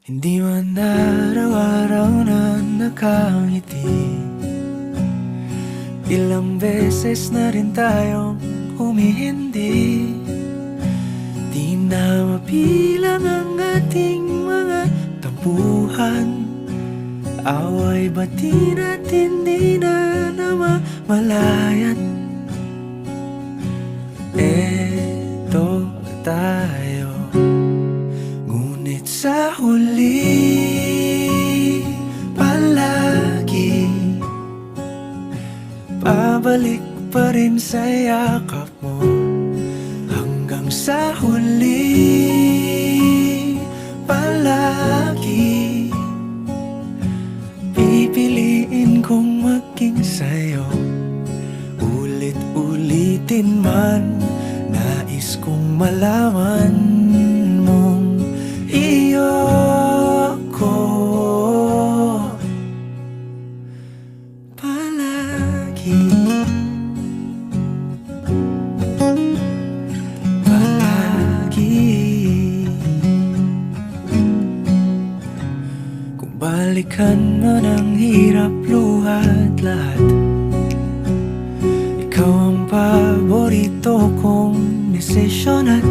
Hindi man araw-araw na nakangiti. Ilang beses na rin tayong humihindi. Di na mapilang ang ating mga tampuhan. Away bati natin di na namamalayan. Eto tayo, ngunit sa huli palagi pabalik pa rin sa yakap mo. Hanggang sa huli palagi pipiliin kong maging sa'yo. Ulit-ulitin man, nais kong malaman mong iyo ko palagi. Kung balikan man ang hirap, luhat lahat, ikaw ang paborito kong desisyon. At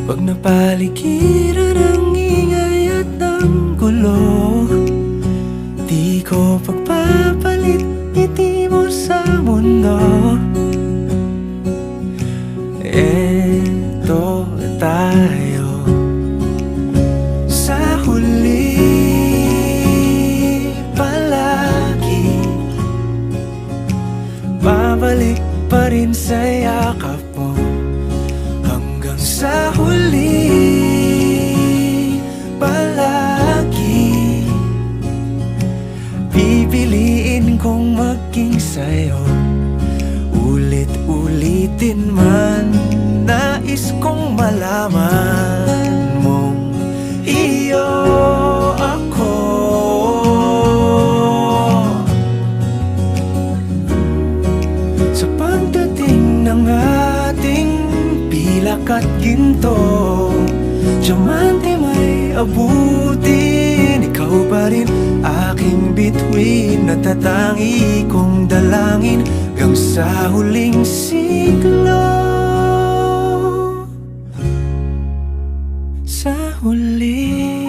pag napaligiran ang ingay at ng gulo, di ko pagpapalit ngiti mo sa mundo. Eto tayo, sa huli palagi babalik pa rin sa yakap mo. Hanggang sa huli palagi pipiliin kong maging sa'yo. Ulit-ulitin man, nais kong malaman mong iyo ako. Sa pagdating ng ating pilak at ginto, diamante may abutin, ikaw pa rin aking bituin. Natatangi kong dalangin hanggang sa huling siglo. Sa huli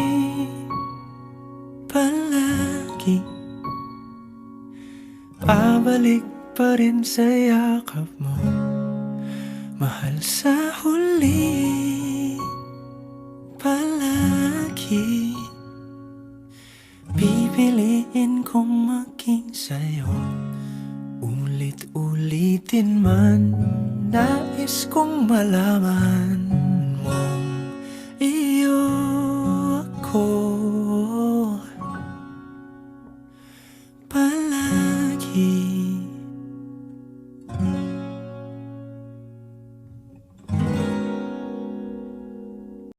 palagi pabalik pa rin sa yakap mo, mahal. Sa huli palagi pipiliin kong maging sa'yo. Ulit-ulitin man, nais kong malaman